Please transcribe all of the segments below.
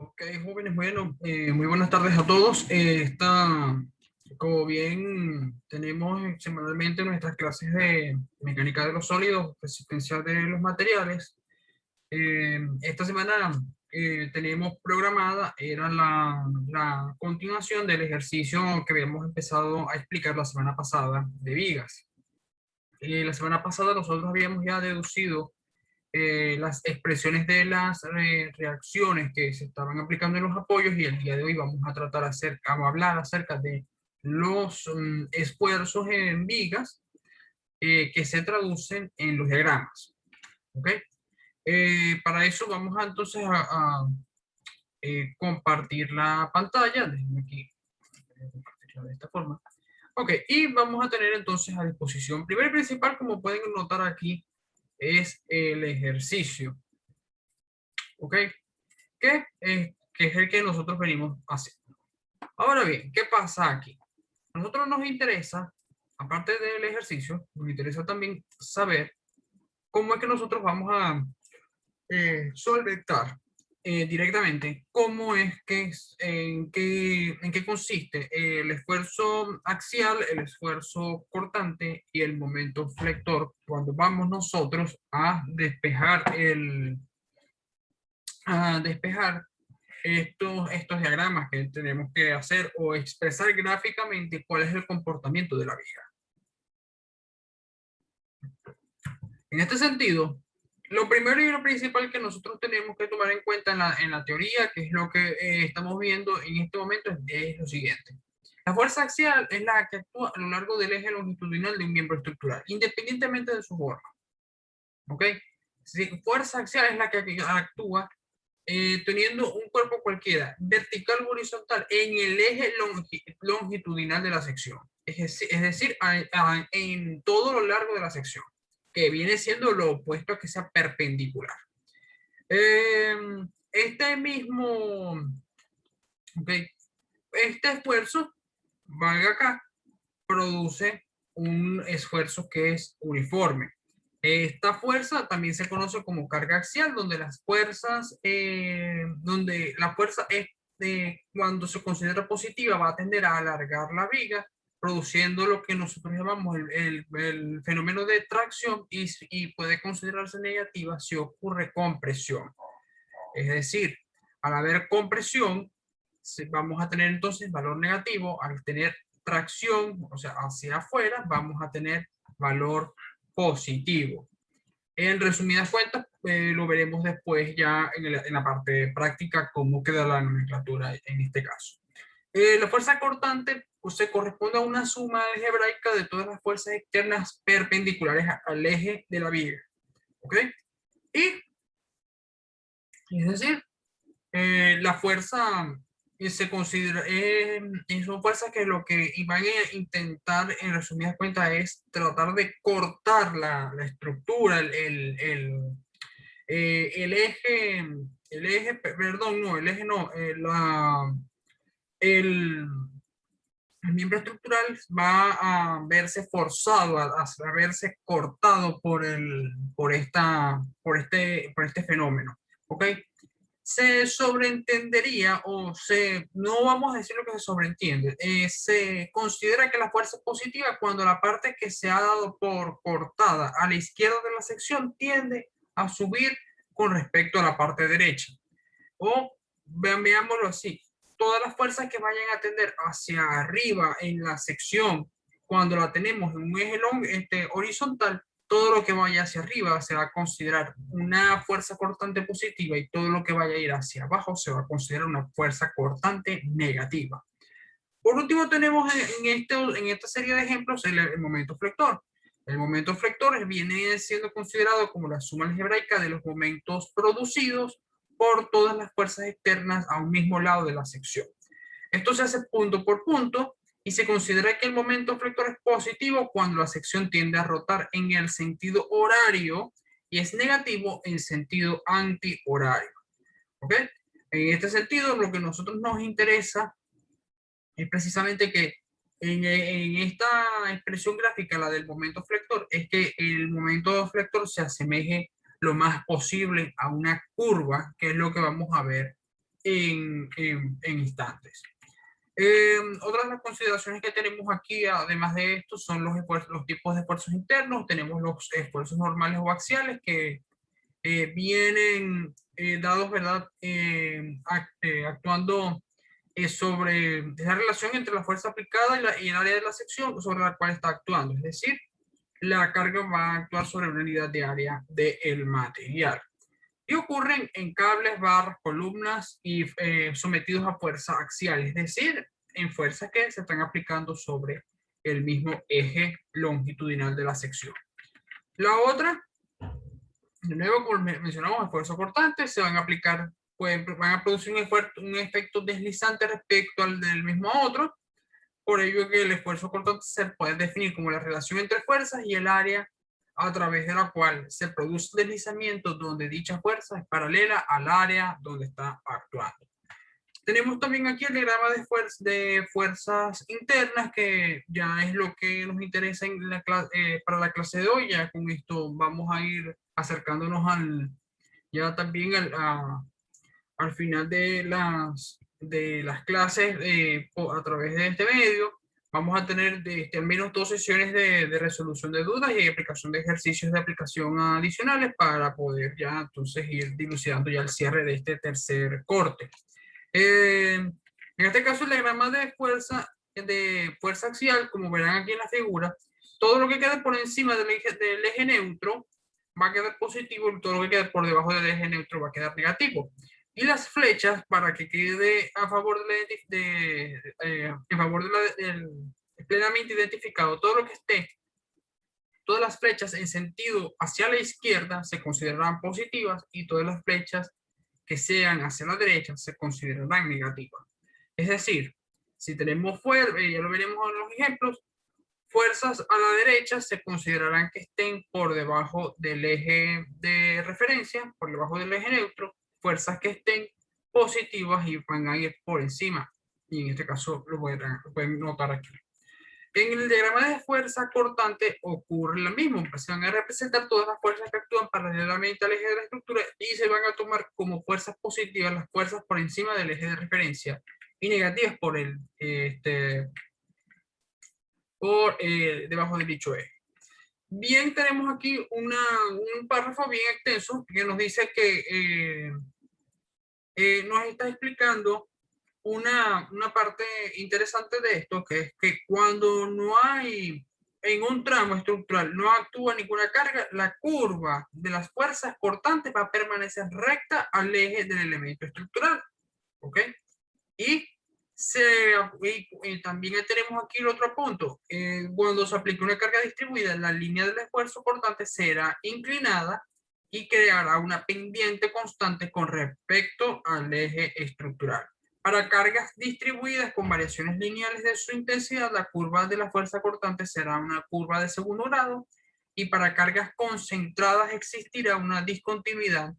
Ok, jóvenes, bueno, muy buenas tardes a todos. Como bien tenemos semanalmente nuestras clases de mecánica de los sólidos, resistencia de los materiales. Esta semana tenemos programada, era la continuación del ejercicio que habíamos empezado a explicar la semana pasada de vigas. La semana pasada nosotros habíamos ya deducido las expresiones de las reacciones que se estaban aplicando en los apoyos, y el día de hoy vamos a hablar acerca de los esfuerzos en vigas que se traducen en los diagramas. ¿Ok? Para eso vamos a, entonces a compartir la pantalla. Déjenme aquí compartirla de esta forma. Ok, y vamos a tener entonces a disposición, primero y principal, como pueden notar aquí, es el ejercicio. ¿Ok? Que es el que nosotros venimos haciendo. Ahora bien, ¿qué pasa aquí? A nosotros nos interesa, aparte del ejercicio, nos interesa también saber cómo es que nosotros vamos a solventar directamente cómo es que, en qué consiste el esfuerzo axial, el esfuerzo cortante y el momento flector cuando vamos nosotros a despejar estos diagramas que tenemos que hacer o expresar gráficamente cuál es el comportamiento de la viga. En este sentido, lo primero y lo principal que nosotros tenemos que tomar en cuenta en la teoría, que es lo que estamos viendo en este momento, es lo siguiente. La fuerza axial es la que actúa a lo largo del eje longitudinal de un miembro estructural, independientemente de su forma. ¿Ok? Si fuerza axial es la que actúa teniendo un cuerpo cualquiera, vertical o horizontal, en el eje longitudinal de la sección. Es decir, en todo lo largo de la sección, que viene siendo lo opuesto a que sea perpendicular. Eh, este mismo, ok, este esfuerzo, valga acá, produce un esfuerzo que es uniforme. Esta fuerza también se conoce como carga axial, donde la fuerza es cuando se considera positiva va a tender a alargar la viga, produciendo lo que nosotros llamamos el fenómeno de tracción, y puede considerarse negativa si ocurre compresión. Es decir, al haber compresión, vamos a tener entonces valor negativo. Al tener tracción, o sea, hacia afuera, vamos a tener valor positivo. En resumidas cuentas, lo veremos después ya en la parte práctica, cómo queda la nomenclatura en este caso. La fuerza cortante pues, se corresponde a una suma algebraica de todas las fuerzas externas perpendiculares al eje de la viga. ¿Ok? Y, es decir, la fuerza se considera, son fuerzas que lo que van a intentar, en resumidas cuentas, es tratar de cortar la estructura, perdón, no, el eje no, el, el miembro estructural va a verse forzado, a verse cortado por este fenómeno. ¿Ok? Se sobreentendería, no vamos a decir lo que se sobreentiende, se considera que la fuerza es positiva cuando la parte que se ha dado por cortada a la izquierda de la sección tiende a subir con respecto a la parte derecha. O veámoslo así, todas las fuerzas que vayan a tender hacia arriba en la sección, cuando la tenemos en un eje horizontal, todo lo que vaya hacia arriba se va a considerar una fuerza cortante positiva, y todo lo que vaya a ir hacia abajo se va a considerar una fuerza cortante negativa. Por último, tenemos en esta serie de ejemplos el momento flector. El momento flector viene siendo considerado como la suma algebraica de los momentos producidos por todas las fuerzas externas a un mismo lado de la sección. Esto se hace punto por punto, y se considera que el momento flector es positivo cuando la sección tiende a rotar en el sentido horario y es negativo en sentido antihorario. ¿Ok? En este sentido, lo que a nosotros nos interesa es precisamente que en esta expresión gráfica, la del momento flector, es que el momento flector se asemeje lo más posible a una curva, que es lo que vamos a ver en instantes. Otras de las consideraciones que tenemos aquí, además de esto, son los tipos de esfuerzos internos. Tenemos los esfuerzos normales o axiales que vienen dados, ¿verdad? Actuando sobre la relación entre la fuerza aplicada y el área de la sección sobre la cual está actuando. Es decir, la carga va a actuar sobre una unidad de área del material. Y ocurren en cables, barras, columnas y sometidos a fuerza axial, es decir, en fuerzas que se están aplicando sobre el mismo eje longitudinal de la sección. La otra, de nuevo, como mencionamos, esfuerzo cortante, se van a aplicar, van a producir un efecto deslizante respecto al del mismo otro. Por ello que el esfuerzo cortante se puede definir como la relación entre fuerzas y el área a través de la cual se produce deslizamiento donde dicha fuerza es paralela al área donde está actuando. Tenemos también aquí el diagrama de fuerzas internas, que ya es lo que nos interesa en para la clase de hoy. Ya con esto vamos a ir acercándonos ya también al final de las clases a través de este medio. Vamos a tener al menos 2 sesiones de resolución de dudas y aplicación de ejercicios de aplicación adicionales para poder ya entonces ir dilucidando ya el cierre de este tercer corte. En este caso, el diagrama de fuerza axial, como verán aquí en la figura, todo lo que quede por encima del eje neutro va a quedar positivo y todo lo que quede por debajo del eje neutro va a quedar negativo. Y las flechas, para que quede a favor en favor del plenamente identificado, todo lo que esté, todas las flechas en sentido hacia la izquierda se considerarán positivas y todas las flechas que sean hacia la derecha se considerarán negativas. Es decir, si tenemos ya lo veremos en los ejemplos, fuerzas a la derecha se considerarán que estén por debajo del eje de referencia, por debajo del eje neutro, fuerzas que estén positivas y van a ir por encima. Y en este caso lo pueden notar aquí. En el diagrama de fuerza cortante ocurre lo mismo, se van a representar todas las fuerzas que actúan paralelamente al eje de la estructura y se van a tomar como fuerzas positivas las fuerzas por encima del eje de referencia y negativas debajo del dicho eje. Bien, tenemos aquí un párrafo bien extenso que nos dice que nos está explicando una parte interesante de esto, que es que cuando no hay, en un tramo estructural, no actúa ninguna carga, la curva de las fuerzas cortantes va a permanecer recta al eje del elemento estructural. ¿Ok? Y, y también tenemos aquí el otro punto. Cuando se aplica una carga distribuida, la línea del esfuerzo cortante será inclinada y creará una pendiente constante con respecto al eje estructural. Para cargas distribuidas con variaciones lineales de su intensidad, la curva de la fuerza cortante será una curva de segundo grado, y para cargas concentradas existirá una discontinuidad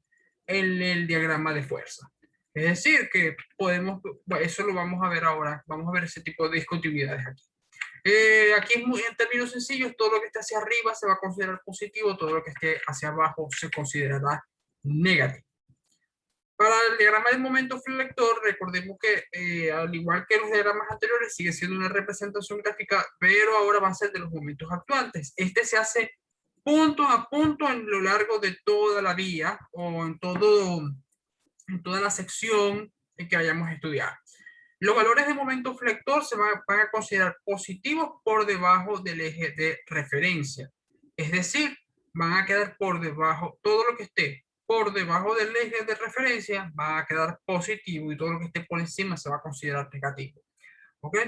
en el diagrama de fuerza. Es decir, que podemos, eso lo vamos a ver ahora, vamos a ver ese tipo de discontinuidades aquí. Aquí en términos sencillos, todo lo que esté hacia arriba se va a considerar positivo, todo lo que esté hacia abajo se considerará negativo. Para el diagrama del momento flector, recordemos que al igual que los diagramas anteriores, sigue siendo una representación gráfica, pero ahora va a ser de los momentos actuantes. Este se hace punto a punto en lo largo de toda la vía o en toda la sección que vayamos a estudiar. Los valores de momento flector se van a considerar positivos por debajo del eje de referencia. Es decir, van a quedar por debajo, todo lo que esté por debajo del eje de referencia va a quedar positivo y todo lo que esté por encima se va a considerar negativo. ¿Ok?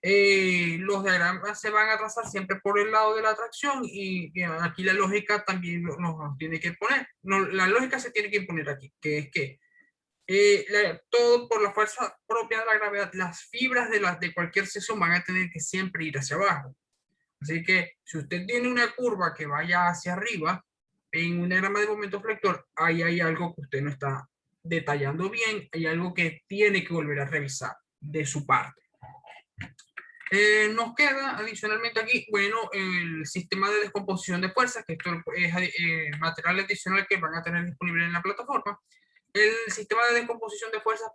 Los diagramas se van a trazar siempre por el lado de la atracción y aquí la lógica también nos tiene que poner. La lógica se tiene que imponer aquí, que es que todo por la fuerza propia de la gravedad, las fibras de cualquier sección van a tener que siempre ir hacia abajo. Así que si usted tiene una curva que vaya hacia arriba, en un diagrama de momento flector, ahí hay algo que usted no está detallando bien, hay algo que tiene que volver a revisar de su parte. Nos queda adicionalmente aquí, bueno, el sistema de descomposición de fuerzas, que esto es material adicional que van a tener disponible en la plataforma. el sistema de descomposición de fuerzas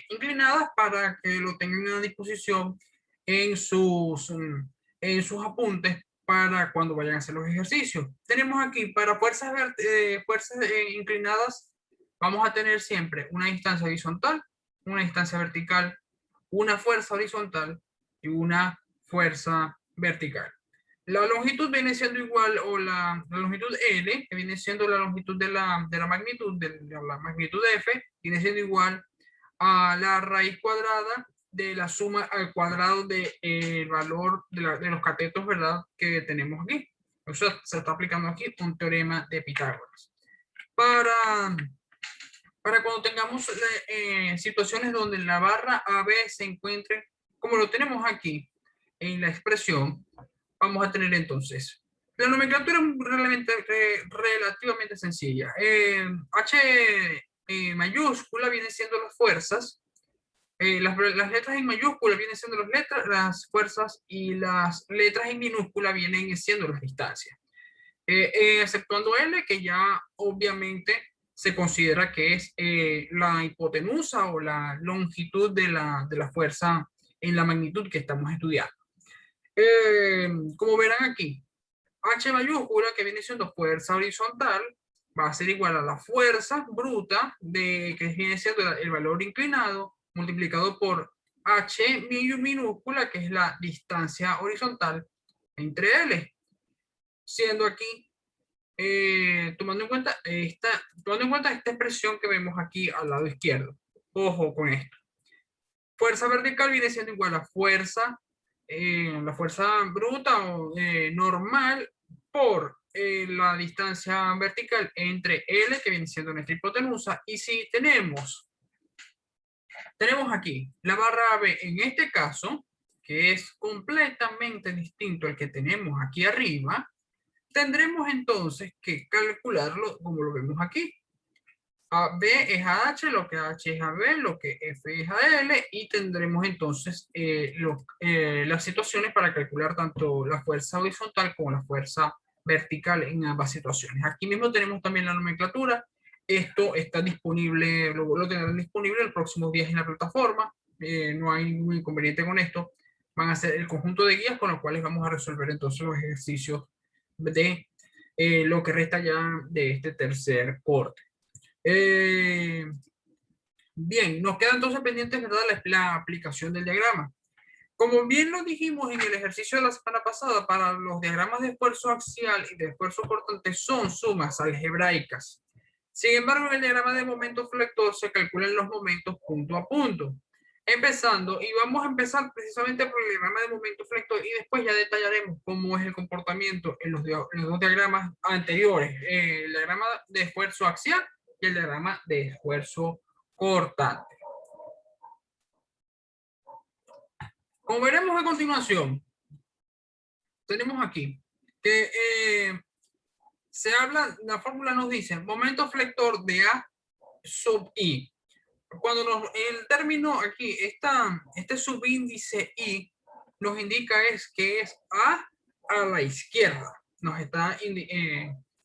inclinadas para que lo tengan a disposición en sus apuntes para cuando vayan a hacer los ejercicios. Tenemos aquí para fuerzas inclinadas, vamos a tener siempre una distancia horizontal, una distancia vertical, una fuerza horizontal y una fuerza vertical. La longitud viene siendo igual, o la longitud L, que viene siendo la longitud de la magnitud F, viene siendo igual a la raíz cuadrada de la suma al cuadrado del valor de los catetos, ¿verdad?, que tenemos aquí. Eso se está aplicando aquí un teorema de Pitágoras. Para cuando tengamos situaciones donde la barra AB se encuentre, como lo tenemos aquí en la expresión, vamos a tener entonces la nomenclatura relativamente sencilla. H mayúscula viene siendo las fuerzas, las letras en mayúscula vienen siendo las fuerzas, y las letras en minúscula vienen siendo las distancias. Exceptuando L, que ya obviamente se considera que es la hipotenusa o la longitud de la fuerza en la magnitud que estamos estudiando. Como verán aquí, H mayúscula, que viene siendo fuerza horizontal, va a ser igual a la fuerza bruta, que viene siendo el valor inclinado, multiplicado por H minúscula, que es la distancia horizontal, entre L. Siendo aquí, tomando en cuenta esta expresión que vemos aquí al lado izquierdo. Ojo con esto. Fuerza vertical viene siendo igual a la fuerza bruta o normal por la distancia vertical entre L, que viene siendo nuestra hipotenusa. Y si tenemos aquí la barra AB en este caso, que es completamente distinto al que tenemos aquí arriba, tendremos entonces que calcularlo como lo vemos aquí. B es a H, lo que H es a B, lo que F es a L, y tendremos entonces las situaciones para calcular tanto la fuerza horizontal como la fuerza vertical en ambas situaciones. Aquí mismo tenemos también la nomenclatura. Esto está disponible, lo tendrán disponible los próximos días en la plataforma. No hay ningún inconveniente con esto. Van a ser el conjunto de guías con los cuales vamos a resolver entonces los ejercicios de lo que resta ya de este tercer corte. Bien, nos queda entonces pendiente, ¿verdad?, la aplicación del diagrama. Como bien lo dijimos en el ejercicio de la semana pasada, para los diagramas de esfuerzo axial y de esfuerzo cortante son sumas algebraicas. Sin embargo, en el diagrama de momento flector se calculan los momentos punto a punto. Empezando, y vamos a empezar precisamente por el diagrama de momento flector, y después ya detallaremos cómo es el comportamiento en los dos diagramas anteriores, el diagrama de esfuerzo axial y el diagrama de esfuerzo cortante. Como veremos a continuación, tenemos aquí que se habla, la fórmula nos dice momento flector de A sub I. Cuando el término aquí, este subíndice I, nos indica que es A la izquierda. Nos está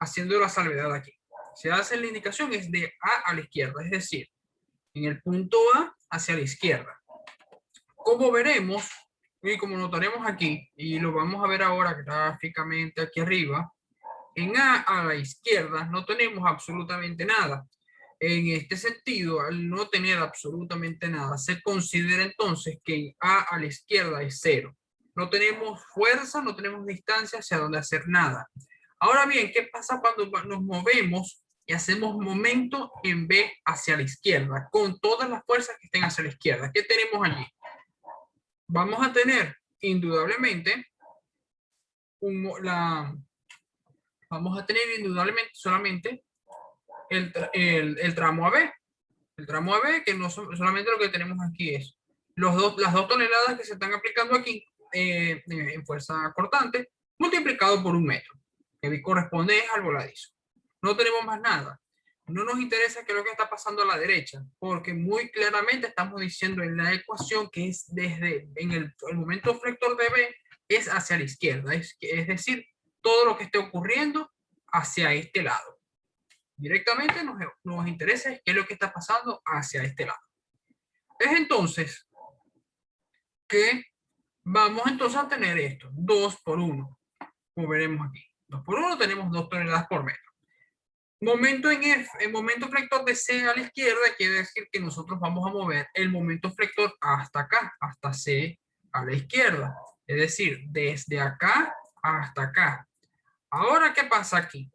haciendo la salvedad aquí. Se hace la indicación es de A la izquierda, es decir, en el punto A hacia la izquierda. Como veremos, y como notaremos aquí, y lo vamos a ver ahora gráficamente aquí arriba, en A la izquierda no tenemos absolutamente nada. En este sentido, al no tener absolutamente nada, se considera entonces que en A la izquierda es 0. No tenemos fuerza, no tenemos distancia hacia donde hacer nada. Ahora bien, ¿qué pasa cuando nos movemos y hacemos momento en B hacia la izquierda, con todas las fuerzas que estén hacia la izquierda? ¿Qué tenemos allí? Vamos a tener, indudablemente, solamente el tramo AB. El tramo AB, que no solamente lo que tenemos aquí es las 2 toneladas que se están aplicando aquí en fuerza cortante, multiplicado por 1 metro, que corresponde al voladizo. No tenemos más nada. No nos interesa qué es lo que está pasando a la derecha, porque muy claramente estamos diciendo en la ecuación que es en el momento flector de B es hacia la izquierda, es decir, todo lo que esté ocurriendo hacia este lado. Directamente nos interesa qué es lo que está pasando hacia este lado. Es entonces que vamos entonces a tener esto, 2 por 1, como veremos aquí. 2 por 1 tenemos 2 toneladas por metro. Momento en F, el momento flector de C a la izquierda quiere decir que nosotros vamos a mover el momento flector hasta acá, hasta C a la izquierda. Es decir, desde acá hasta acá. Ahora, ¿qué pasa aquí?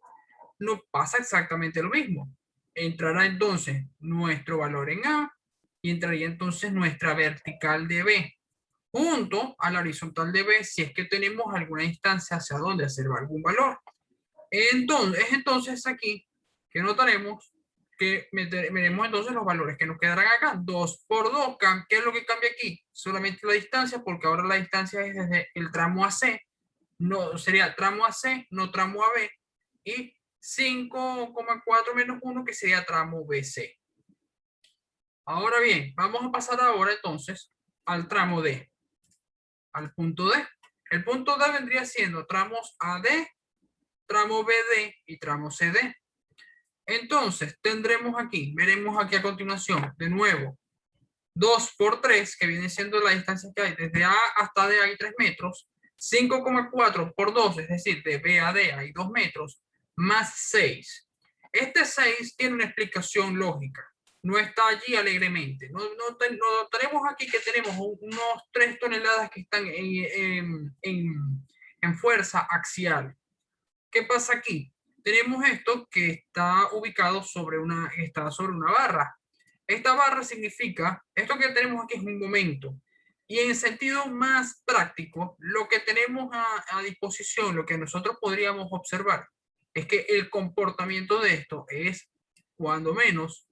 No pasa exactamente lo mismo. Entrará entonces nuestro valor en A y entraría entonces nuestra vertical de B junto a la horizontal de B si es que tenemos alguna instancia hacia donde hacer algún valor. Entonces aquí que notaremos que veremos entonces los valores que nos quedarán acá. 2 por 2, ¿qué es lo que cambia aquí? Solamente la distancia, porque ahora la distancia es desde el tramo AC, no sería tramo AC, no tramo AB, y 5,4 menos 1, que sería tramo BC. Ahora bien, vamos a pasar ahora entonces al tramo D, al punto D. El punto D vendría siendo tramos AD, tramo BD y tramo CD. Entonces, tendremos aquí, veremos aquí a continuación, de nuevo, 2 por 3, que viene siendo la distancia que hay desde A hasta D hay 3 metros, 5,4 por 2, es decir, de B a D hay 2 metros, más 6. Este 6 tiene una explicación lógica, no está allí alegremente. No tenemos aquí que tenemos unos 3 toneladas que están en fuerza axial. ¿Qué pasa aquí? Tenemos esto que está ubicado sobre una barra. Esta barra significa, esto que tenemos aquí es un momento. Y en sentido más práctico, lo que tenemos a disposición, lo que nosotros podríamos observar, es que el comportamiento de esto es, cuando menos,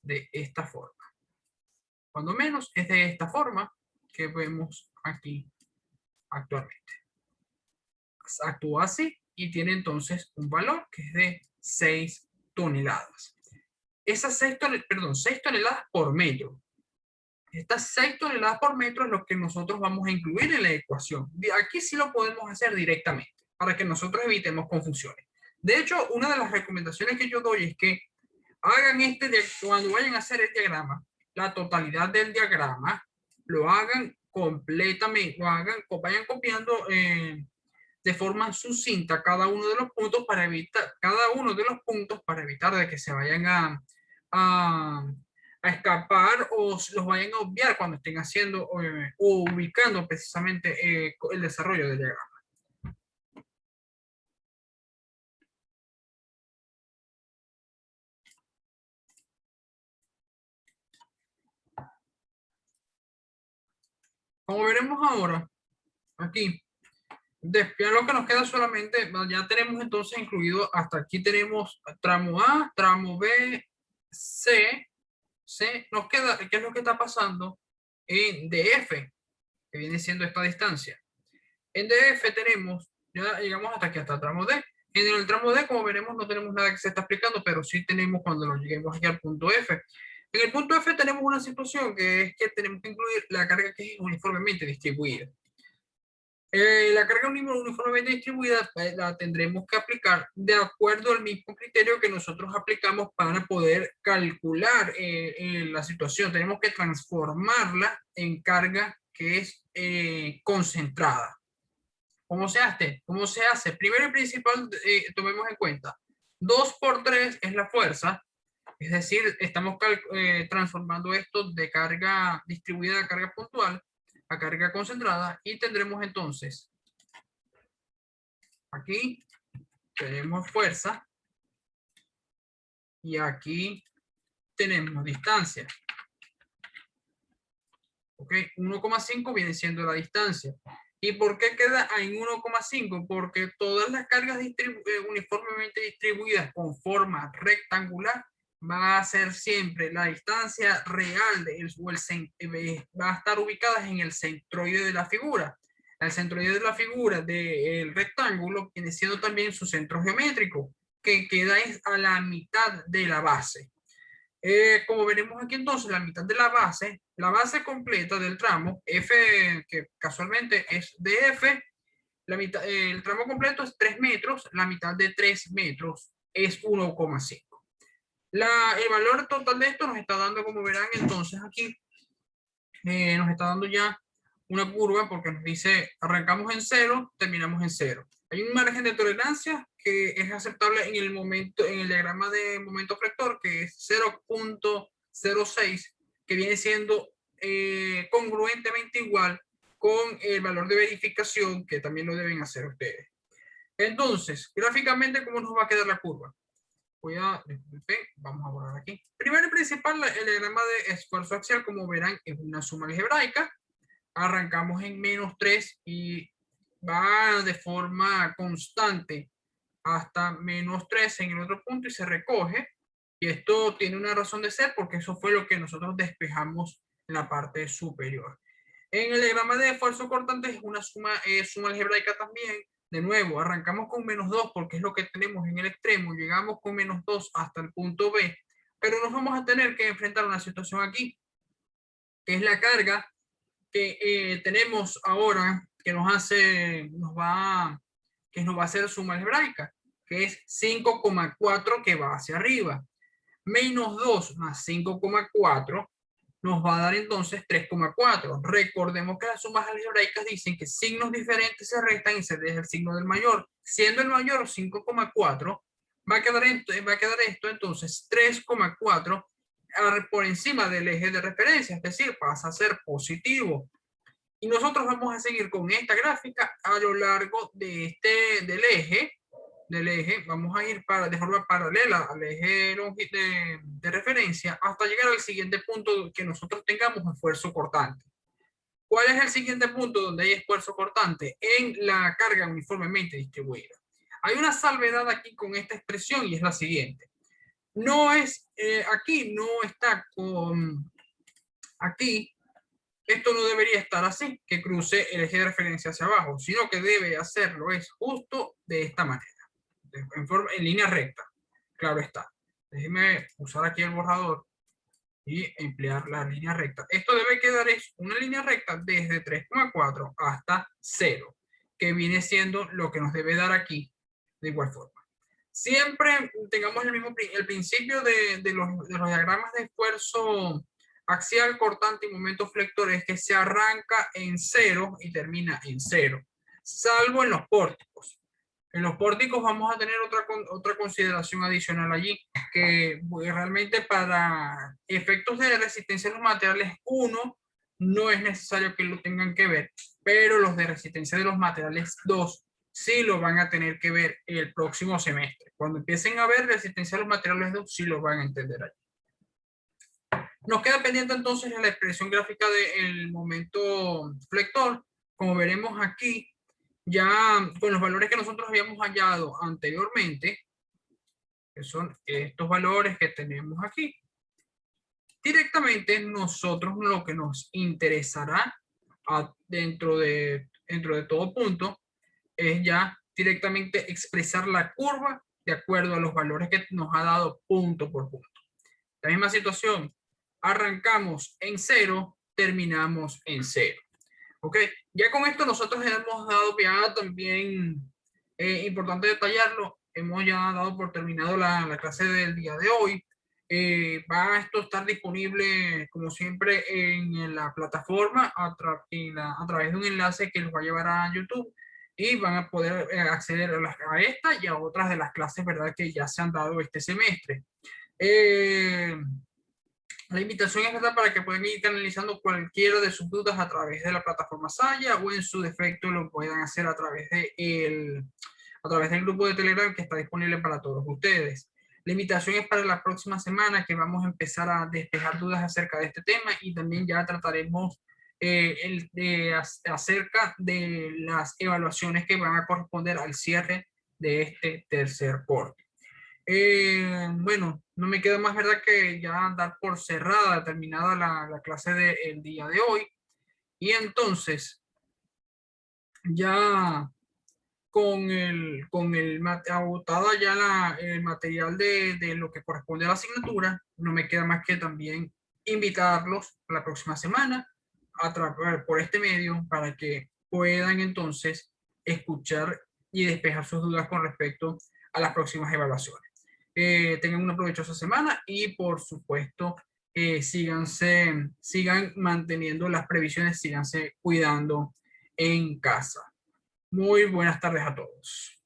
de esta forma. Cuando menos es de esta forma que vemos aquí actualmente. Actúa así y tiene entonces un valor que es de 6 toneladas. Esas 6 toneladas por metro. Estas 6 toneladas por metro es lo que nosotros vamos a incluir en la ecuación. Aquí sí lo podemos hacer directamente para que nosotros evitemos confusiones. De hecho, una de las recomendaciones que yo doy es que hagan cuando vayan a hacer el diagrama, la totalidad del diagrama, lo hagan completamente, vayan copiando de forma sucinta cada uno de los puntos para evitar de que se vayan a escapar o los vayan a obviar cuando estén haciendo o ubicando precisamente el desarrollo del diagrama. Como veremos ahora, aquí, después lo que nos queda solamente, ya tenemos entonces incluido, hasta aquí tenemos tramo A, tramo B, C, nos queda, ¿qué es lo que está pasando en DF? Que viene siendo esta distancia. En DF tenemos, ya llegamos hasta aquí, hasta el tramo D. En el tramo D, como veremos, no tenemos nada que se está explicando, pero sí tenemos cuando nos lleguemos aquí al punto F. En el punto F tenemos una situación que es que tenemos que incluir la carga que es uniformemente distribuida. La carga uniformemente distribuida la tendremos que aplicar de acuerdo al mismo criterio que nosotros aplicamos para poder calcular la situación. Tenemos que transformarla en carga que es concentrada. ¿Cómo se hace? ¿Cómo se hace? Primero y principal, tomemos en cuenta, 2 por 3 es la fuerza, es decir, estamos transformando esto de carga distribuida a carga puntual a carga concentrada y tendremos entonces, aquí tenemos fuerza y aquí tenemos distancia. ¿Ok? 1,5 viene siendo la distancia. ¿Y por qué queda en 1,5? Porque todas las cargas uniformemente distribuidas con forma rectangular va a ser siempre la distancia real va a estar ubicadas en el centroide de la figura. El centroide de la figura del rectángulo viene siendo también su centro geométrico, que queda a la mitad de la base. Como veremos aquí entonces, la mitad de la base completa del tramo, F, que casualmente es de F, el tramo completo es 3 metros, la mitad de 3 metros es 1,5. El valor total de esto nos está dando, como verán, entonces aquí nos está dando ya una curva porque nos dice arrancamos en 0, terminamos en 0. Hay un margen de tolerancia que es aceptable en el momento, en el diagrama de momento flector, que es 0.06, que viene siendo congruentemente igual con el valor de verificación, que también lo deben hacer ustedes. Entonces, gráficamente, ¿cómo nos va a quedar la curva? Vamos a borrar aquí. Primero y principal, el diagrama de esfuerzo axial, como verán, es una suma algebraica. Arrancamos en -3 y va de forma constante hasta -3 en el otro punto y se recoge. Y esto tiene una razón de ser porque eso fue lo que nosotros despejamos en la parte superior. En el diagrama de esfuerzo cortante es una suma algebraica también. De nuevo, arrancamos con -2 porque es lo que tenemos en el extremo. Llegamos con -2 hasta el punto B. Pero nos vamos a tener que enfrentar a una situación aquí, que es la carga que tenemos ahora, que nos va a hacer suma algebraica, que es 5,4 que va hacia arriba. -2 más 5,4 nos va a dar entonces 3,4. Recordemos que las sumas algebraicas dicen que signos diferentes se restan y se deja el signo del mayor. Siendo el mayor 5,4, va a quedar esto entonces 3,4 por encima del eje de referencia, es decir, pasa a ser positivo. Y nosotros vamos a seguir con esta gráfica a lo largo de del eje, vamos a ir de forma paralela al eje de referencia hasta llegar al siguiente punto que nosotros tengamos esfuerzo cortante. ¿Cuál es el siguiente punto donde hay esfuerzo cortante? En la carga uniformemente distribuida. Hay una salvedad aquí con esta expresión y es la siguiente. No es, aquí no está con, aquí, esto no debería estar así, que cruce el eje de referencia hacia abajo, sino que debe hacerlo es justo de esta manera. En línea recta, claro está. Déjeme usar aquí el borrador y emplear la línea recta. Esto debe quedar es una línea recta desde 3,4 hasta 0, que viene siendo lo que nos debe dar aquí de igual forma. Siempre tengamos el principio de los diagramas de esfuerzo axial, cortante y momento flector es que se arranca en 0 y termina en 0, salvo en los pórticos. En los pórticos vamos a tener otra consideración adicional allí, que realmente para efectos de resistencia a los materiales 1 no es necesario que lo tengan que ver, pero los de resistencia de los materiales 2 sí lo van a tener que ver el próximo semestre. Cuando empiecen a ver resistencia a los materiales 2, sí lo van a entender allí. Nos queda pendiente entonces la expresión gráfica del momento flector. Como veremos aquí, ya con los valores que nosotros habíamos hallado anteriormente, que son estos valores que tenemos aquí, directamente nosotros lo que nos interesará dentro de todo punto es ya directamente expresar la curva de acuerdo a los valores que nos ha dado punto por punto. La misma situación, arrancamos en 0, terminamos en 0. Ok, ya con esto nosotros hemos dado ya también, importante detallarlo, hemos ya dado por terminado la clase del día de hoy. Va esto a estar disponible como siempre en la plataforma a través de un enlace que los va a llevar a YouTube y van a poder acceder a esta y a otras de las clases, ¿verdad?, que ya se han dado este semestre. La invitación es, ¿verdad?, para que puedan ir canalizando cualquiera de sus dudas a través de la plataforma Saya o en su defecto lo puedan hacer a través del grupo de Telegram que está disponible para todos ustedes. La invitación es para la próxima semana que vamos a empezar a despejar dudas acerca de este tema y también ya trataremos acerca de las evaluaciones que van a corresponder al cierre de este tercer corte. Bueno, no me queda más, ¿verdad?, que ya dar por cerrada, terminada la clase del día de hoy. Y entonces, ya agotada ya el material de lo que corresponde a la asignatura, no me queda más que también invitarlos la próxima semana por este medio para que puedan entonces escuchar y despejar sus dudas con respecto a las próximas evaluaciones. tengan una provechosa semana y por supuesto sigan manteniendo las previsiones, síganse cuidando en casa. Muy buenas tardes a todos.